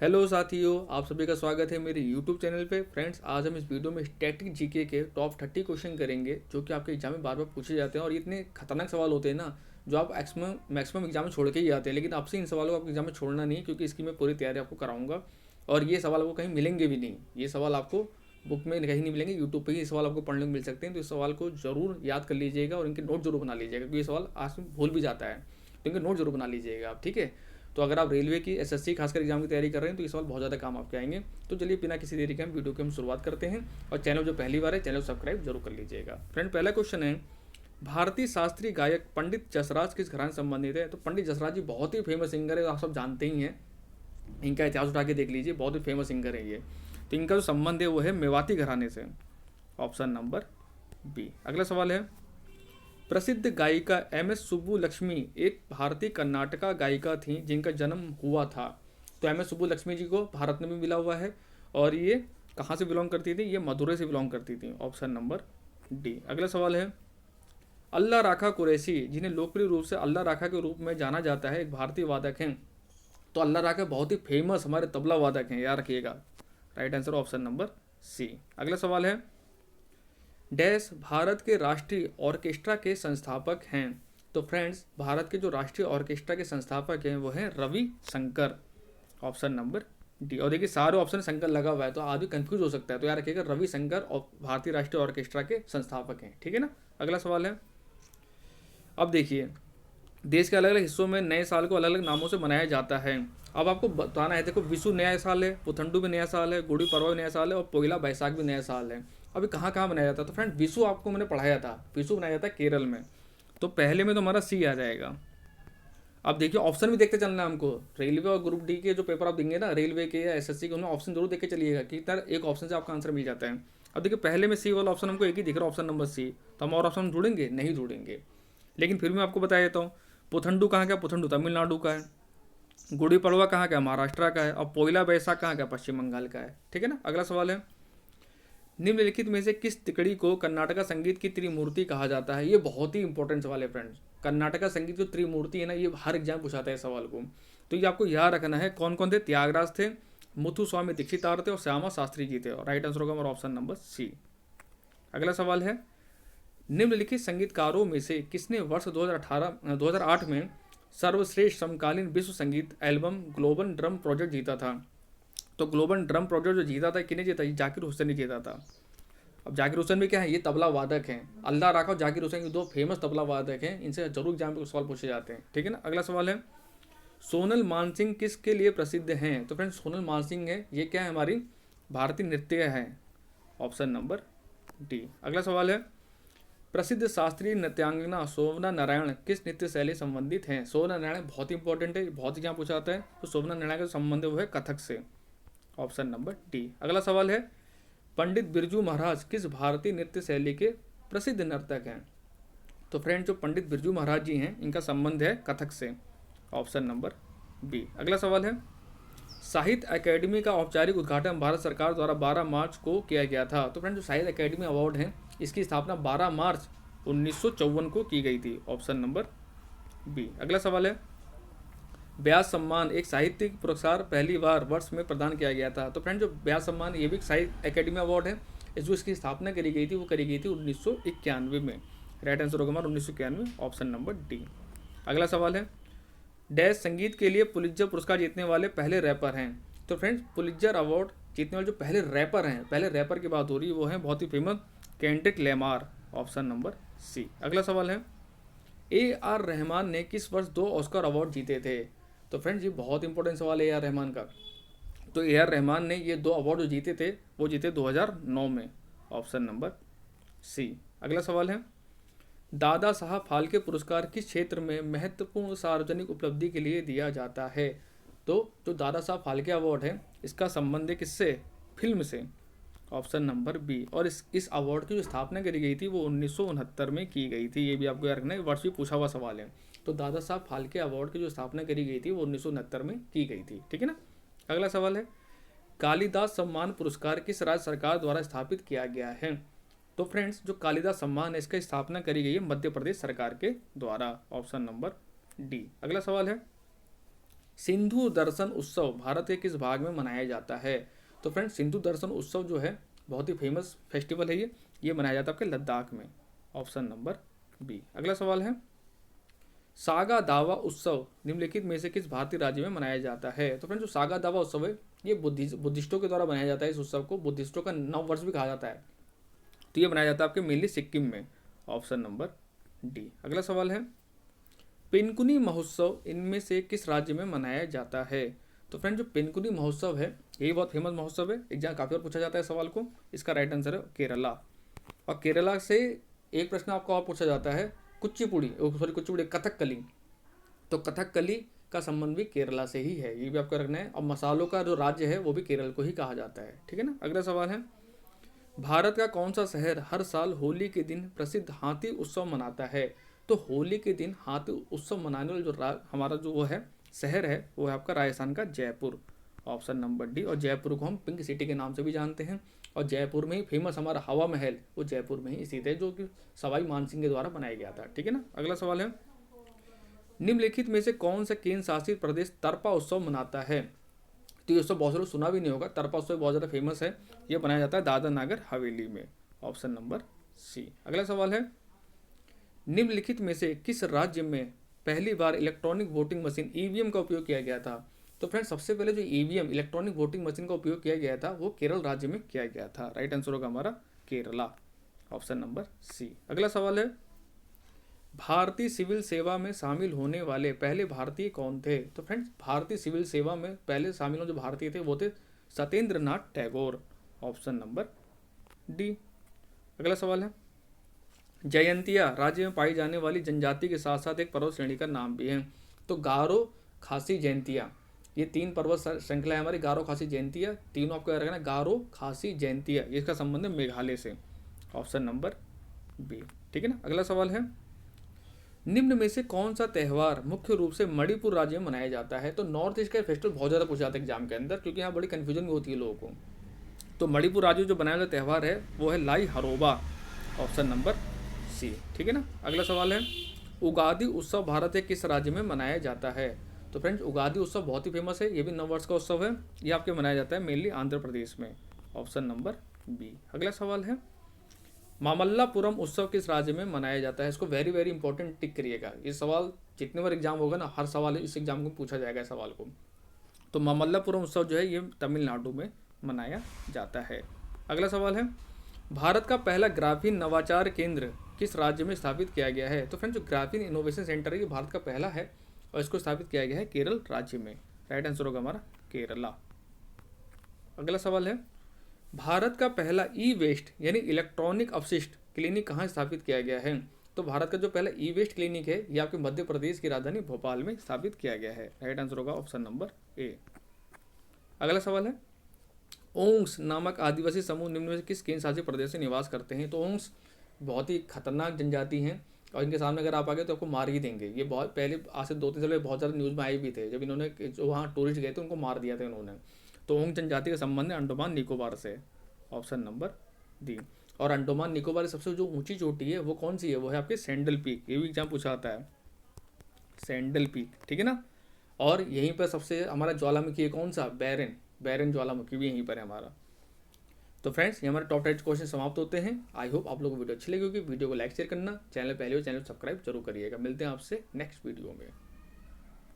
Hello साथियों, आप सभी का स्वागत है मेरे यूट्यूब चैनल पे। फ्रेंड्स, आज हम इस वीडियो में स्टैटिक जीके के टॉप 30 क्वेश्चन करेंगे जो कि आपके एग्जाम में बार बार पूछे जाते हैं। और ये इतने खतरनाक सवाल होते हैं ना, जो आप मैक्सिमम एग्जाम में छोड़ के ही आते हैं। लेकिन आपसे इन सवालों को आपके एग्जाम में छोड़ना नहीं है, क्योंकि इसकी मैं पूरी तैयारी आपको कराऊंगा। और ये सवाल आपको कहीं मिलेंगे भी नहीं, ये सवाल आपको बुक में कहीं नहीं मिलेंगे, यूट्यूब पर ही ये सवाल आपको पढ़ने को मिल सकते हैं। तो इस सवाल को जरूर याद कर लीजिएगा और इनके नोट जरूर बना लीजिएगा, क्योंकि ये सवाल आज में भूल भी जाता है। तो इनके नोट जरूर बना लीजिएगा आप, ठीक है। तो अगर आप रेलवे की एसएससी खासकर एग्जाम की तैयारी कर रहे हैं तो ये सवाल बहुत ज़्यादा काम आपके आएंगे। तो चलिए बिना किसी देरी के हम वीडियो की हम शुरुआत करते हैं। और चैनल जो पहली बार है, चैनल सब्सक्राइब जरूर कर लीजिएगा। फ्रेंड, पहला क्वेश्चन है, भारतीय शास्त्रीय गायक पंडित जसराज किस घराने से संबंधित है? तो पंडित जसराज जी बहुत ही फेमस सिंगर है, आप सब जानते ही हैं। इनका इतिहास उठा के देख लीजिए, बहुत ही फेमस सिंगर है ये। तो इनका जो संबंध है वो है मेवाती घराने से। Option number B. अगला सवाल है, प्रसिद्ध गायिका एम एस सुब्बुलक्ष्मी एक भारतीय कर्नाटका गायिका थी जिनका जन्म हुआ था। तो एम एस सुब्बुलक्ष्मी जी को भारत में भी मिला हुआ है। और ये कहाँ से बिलोंग करती थी? ये मदुरै से बिलोंग करती थी। Option number D. अगला सवाल है, अल्लाह राखा कुरैशी जिन्हें लोकप्रिय रूप से अल्लाह राखा के रूप में जाना जाता है, एक भारतीय वादक हैं। तो अल्लाह राखा बहुत ही फेमस हमारे तबला वादक हैं, याद रखिएगा। Right answer option number C. अगला सवाल है, डैश भारत के राष्ट्रीय ऑर्केस्ट्रा के संस्थापक हैं? तो फ्रेंड्स, भारत के जो राष्ट्रीय ऑर्केस्ट्रा के संस्थापक हैं वो हैं Ravi Shankar. Option number D. और देखिए सारे ऑप्शन शंकर लगा हुआ है तो आदमी कंफ्यूज हो सकता है, तो याद रखिएगा रवि शंकर और भारतीय राष्ट्रीय ऑर्केस्ट्रा के संस्थापक हैं, ठीक है ना। अगला सवाल है, अब देखिए, देश के अलग अलग हिस्सों में नए साल को अलग अलग नामों से मनाया जाता है। अब आपको बताना है, देखो विशु नया साल है, पुथंडू भी नया साल है, गुड़ी पड़वा भी नया साल है और पोइला बैसाख भी नया साल है। अभी कहाँ कहाँ मनाया जाता है? तो फ्रेंड, विशु आपको मैंने पढ़ाया था, विशु मनाया जाता है केरल में। तो पहले में तो हमारा सी आ जाएगा। अब देखिए ऑप्शन भी देखते चलना है हमको। रेलवे और ग्रुप डी के जो पेपर आप देंगे ना, रेलवे के या एसएससी के, उनमें ऑप्शन जरूर देख के चलिएगा कि तरह एक ऑप्शन से आपका आंसर मिल जाता है। अब देखिए पहले में सी वाला ऑप्शन हमको एक ही दिख रहा है, ऑप्शन नंबर सी। तो हम और ऑप्शन ढूंढेंगे? नहीं ढूंढेंगे। लेकिन फिर भी मैं आपको बता देता हूँ, पुथंडू कहाँ का? पुथंडू तमिलनाडु का है। गुड़ी पड़वा कहाँ का? महाराष्ट्र का है। और पोइला बैसाख कहाँ का? पश्चिम बंगाल का है, ठीक है ना। अगला सवाल है, निम्नलिखित में से किस तिकड़ी को कर्नाटका संगीत की त्रिमूर्ति कहा जाता है? ये बहुत ही इंपॉर्टेंट सवाल है फ्रेंड्स। कर्नाटका संगीत की त्रिमूर्ति है ना, ये हर एग्जाम पूछाता है सवाल को। तो ये आपको याद रखना है, कौन कौन थे? त्यागराज थे, मुथुस्वामी दीक्षितार थे और श्यामा शास्त्री जी थे। और राइट आंसर होगा हमारा ऑप्शन नंबर सी। अगला सवाल है, निम्नलिखित संगीतकारों में से किसने वर्ष 2008 में सर्वश्रेष्ठ समकालीन विश्व संगीत एल्बम ग्लोबल ड्रम प्रोजेक्ट जीता था? तो ग्लोबल ड्रम प्रोजेक्ट जो जीता था, किने जीता? जाकिर हुसैन ने जीता था। अब जाकिर हुसैन भी क्या है? ये तबला वादक हैं। अल्लाह राखा और जाकिर हुसैन, ये दो फेमस तबला वादक हैं, इनसे जरूर एग्जाम पे सवाल पूछे जाते हैं, ठीक है ना। अगला सवाल है, सोनल मानसिंह किसके लिए प्रसिद्ध हैं? तो फ्रेंड्स, सोनल मानसिंह है, ये क्या है? हमारी भारतीय नृत्य है। Option number D. अगला सवाल है, प्रसिद्ध शास्त्रीय नृत्यांगना शोभना नारायण किस नृत्य शैली संबंधित हैं? शोभना नारायण बहुत इंपॉर्टेंट है, बहुत ही क्या पूछा जाता है। तो शोभना नारायण का संबंध है वो है कथक से। Option number D. अगला सवाल है, पंडित बिरजू महाराज किस भारतीय नृत्य शैली के प्रसिद्ध नर्तक हैं? तो फ्रेंड, जो पंडित बिरजू महाराज जी हैं, इनका संबंध है कथक से। Option number B. अगला सवाल है, साहित्य अकेडमी का औपचारिक उद्घाटन भारत सरकार द्वारा 12 मार्च को किया गया था। तो फ्रेंड, जो साहित्य अकेडमी अवार्ड है, इसकी स्थापना 12 मार्च 1954 को की गई थी। Option number B. अगला सवाल है, व्यास सम्मान एक साहित्यिक पुरस्कार पहली बार वर्ष में प्रदान किया गया था। तो फ्रेंड, जो व्यास सम्मान ये भी साहित्य अकेडमी अवार्ड है, इस जो इसकी स्थापना करी गई थी वो करी गई थी 1991 में। राइट आंसर होगा हमारा 1991, ऑप्शन नंबर डी। अगला सवाल है, डैश संगीत के लिए पुलित्जर पुरस्कार जीतने वाले पहले रैपर हैं? तो फ्रेंड्स, पुलित्जर अवार्ड जीतने वाले जो पहले रैपर हैं, पहले रैपर की बात हो रही है, वो है बहुत ही famous Kendrick Lamar. Option number C. अगला सवाल है, ए आर रहमान ने किस वर्ष 2 ऑस्कर अवार्ड जीते थे? तो फ्रेंड्स, ये बहुत इंपॉर्टेंट सवाल है ए आर रहमान का। तो ए आर रहमान ने ये 2 अवार्ड जो जीते थे वो जीते 2009 में। Option number C. अगला सवाल है, दादा साहब फाल्के पुरस्कार किस क्षेत्र में महत्वपूर्ण सार्वजनिक उपलब्धि के लिए दिया जाता है? तो जो दादा साहब फाल्के अवार्ड है, इसका संबंध है किससे? फिल्म से। Option number B. और इस अवार्ड की जो स्थापना करी गई थी वो 1969 में की गई थी। ये भी आपको याद रखना है, वर्ष भी पूछा हुआ सवाल है। तो दादा साहब फाल्के अवार्ड की जो स्थापना करी गई थी वो 1969 में की गई थी, ठीक है ना। अगला सवाल है, कालिदास सम्मान पुरस्कार किस राज्य सरकार द्वारा स्थापित किया गया है? तो फ्रेंड्स, जो कालिदास सम्मान है, इसका स्थापना करी गई है मध्य प्रदेश सरकार के द्वारा। Option number D. अगला सवाल है, सिंधु दर्शन उत्सव भारत के किस भाग में मनाया जाता है? तो फ्रेंड्स सिंधु दर्शन उत्सव जो है बहुत ही फेमस फेस्टिवल है ये मनाया जाता है आपके लद्दाख में। Option number B. अगला सवाल है, सागा दावा उत्सव निम्नलिखित में से किस भारतीय राज्य में मनाया जाता है? तो फ्रेंड्स जो सागा दावा उत्सव है ये बुद्धिस्टों के द्वारा मनाया जाता है। इस उत्सव को बुद्धिस्टों का नव वर्ष भी कहा जाता है। तो ये मनाया जाता है आपके मेनली सिक्किम में। Option number D. अगला सवाल है, पिनकुनी महोत्सव इनमें से किस राज्य में मनाया जाता है? तो फ्रेंड जो पिनकुनी महोत्सव है यही बहुत फेमस महोत्सव है, एग्जाम काफ़ी बार पूछा जाता है सवाल को। इसका राइट आंसर है केरला। और केरला से एक प्रश्न आपको और पूछा जाता है, कुचिपुड़ी कथकली। तो कथकली का संबंध भी केरला से ही है, ये भी आपको रखना है। और मसालों का जो राज्य है वो भी केरल को ही कहा जाता है, ठीक है ना। अगला सवाल है, भारत का कौन सा शहर हर साल होली के दिन प्रसिद्ध हाथी उत्सव मनाता है? तो होली के दिन हाथी उत्सव मनाने वाला जो हमारा जो वो है शहर है वो है आपका राजस्थान का जयपुर। Option number D. और जयपुर को हम पिंक सिटी के नाम से भी जानते हैं। और जयपुर में ही फेमस हमारा हवा महल वो जयपुर में ही स्थित है, जो कि सवाई मानसिंह के द्वारा बनाया गया था, ठीक है ना। अगला सवाल है, निम्नलिखित में से कौन सा केंद्र शासित प्रदेश तरपा उत्सव मनाता है? तो ये उत्सव बहुत से लोग सुना भी नहीं होगा। तरपा उत्सव बहुत ज़्यादा फेमस है, ये बनाया जाता है दादरा नागर हवेली में। Option number C. अगला सवाल है, निम्नलिखित में से किस राज्य में पहली बार इलेक्ट्रॉनिक वोटिंग मशीन ईवीएम का उपयोग किया गया था? तो फ्रेंड्स सबसे पहले जो ईवीएम इलेक्ट्रॉनिक वोटिंग मशीन का उपयोग किया गया था वो केरल राज्य में किया गया था। राइट आंसर होगा हमारा केरला। Option number C. अगला सवाल है, भारतीय सिविल सेवा में शामिल होने वाले पहले भारतीय कौन थे? तो फ्रेंड्स भारतीय सिविल सेवा में पहले शामिल जो भारतीय थे वो थे Satyendra Nath Tagore. Option number D. अगला सवाल है, जयंतिया राज्य में पाई जाने वाली जनजाति के साथ साथ एक पर्वत श्रेणी का नाम भी है। तो गारो, खासी, जयंतिया, ये 3 पर्वत श्रृंखला है हमारी। गारो, खासी, जयंतिया, तीनों आपको याद रखना है। गारो, खासी, जयंतिया, इसका संबंध है मेघालय से। ऑप्शन नंबर बी, ठीक है ना। अगला सवाल है, निम्न में से कौन सा त्यौहार मुख्य रूप से मणिपुर राज्य में मनाया जाता है? तो नॉर्थ ईस्ट का फेस्टिवल बहुत ज़्यादा पूछा जाता है एग्जाम के अंदर, क्योंकि यहाँ बड़ी कन्फ्यूजन भी होती है लोगों को। तो मणिपुर राज्य जो बनाया हुआ त्यौहार है वो है लाई हरोबा। ऑप्शन नंबर सी, ठीक है ना। अगला सवाल है, उगादि उत्सव भारत के किस राज्य में मनाया जाता है? तो फ्रेंड्स उगादि उत्सव बहुत ही फेमस है, ये भी नववर्ष का उत्सव है। ये आपके मनाया जाता है मेनली आंध्र प्रदेश में। Option number B. अगला सवाल है, मामल्लापुरम उत्सव किस राज्य में मनाया जाता है? इसको वेरी वेरी इंपॉर्टेंट टिक करिएगा। ये सवाल जितने बार एग्जाम होगा ना, हर सवाल इस एग्जाम को पूछा जाएगा इस सवाल को। तो मामल्लापुरम उत्सव जो है ये तमिलनाडु में मनाया जाता है। अगला सवाल है, भारत का पहला ग्राफीन नवाचार केंद्र किस राज्य में स्थापित किया गया है? तो फ्रेंड्स जो ग्राफीन इनोवेशन सेंटर है ये भारत का पहला है और इसको स्थापित किया गया है केरल राज्य में। राइट आंसर होगा हमारा केरला। अगला सवाल है, भारत का पहला ई वेस्ट यानी इलेक्ट्रॉनिक अपशिष्ट क्लिनिक कहाँ स्थापित किया गया है? तो भारत का जो पहला ई वेस्ट क्लिनिक है ये आपके मध्य प्रदेश की राजधानी भोपाल में स्थापित किया गया है। राइट आंसर होगा ऑप्शन नंबर ए। अगला सवाल है, ओंग्स नामक आदिवासी समूह निम्न में से किस केंद्र शासित प्रदेश में निवास करते हैं? तो ओंग्स बहुत ही खतरनाक जनजाति हैं और इनके सामने अगर आप आ गए तो आपको मार ही देंगे। ये बहुत पहले आज से 2-3 साल पहले बहुत ज़्यादा न्यूज़ में आए भी थे, जब इन्होंने जो वहाँ टूरिस्ट गए थे उनको मार दिया था इन्होंने। तो ओंग जनजाति का संबंध है अंडमान निकोबार से। Option number D. और अंडमान निकोबार की सबसे जो ऊंची चोटी है वो कौन सी है? वो है आपके सैंडल पीक। ये भी एग्जाम पूछा आता है, सैंडल पीक, ठीक है ना। और यहीं पर सबसे हमारा ज्वालामुखी है कौन सा? बैरन ज्वालामुखी भी यहीं पर है हमारा। तो फ्रेंड्स ये हमारे टॉप 10 क्वेश्चन समाप्त होते हैं। आई होप आप लोगों को वीडियो अच्छी लगी होगी। वीडियो को लाइक शेयर करना, चैनल पहले हो चैनल सब्सक्राइब जरूर करिएगा। मिलते हैं आपसे नेक्स्ट वीडियो में।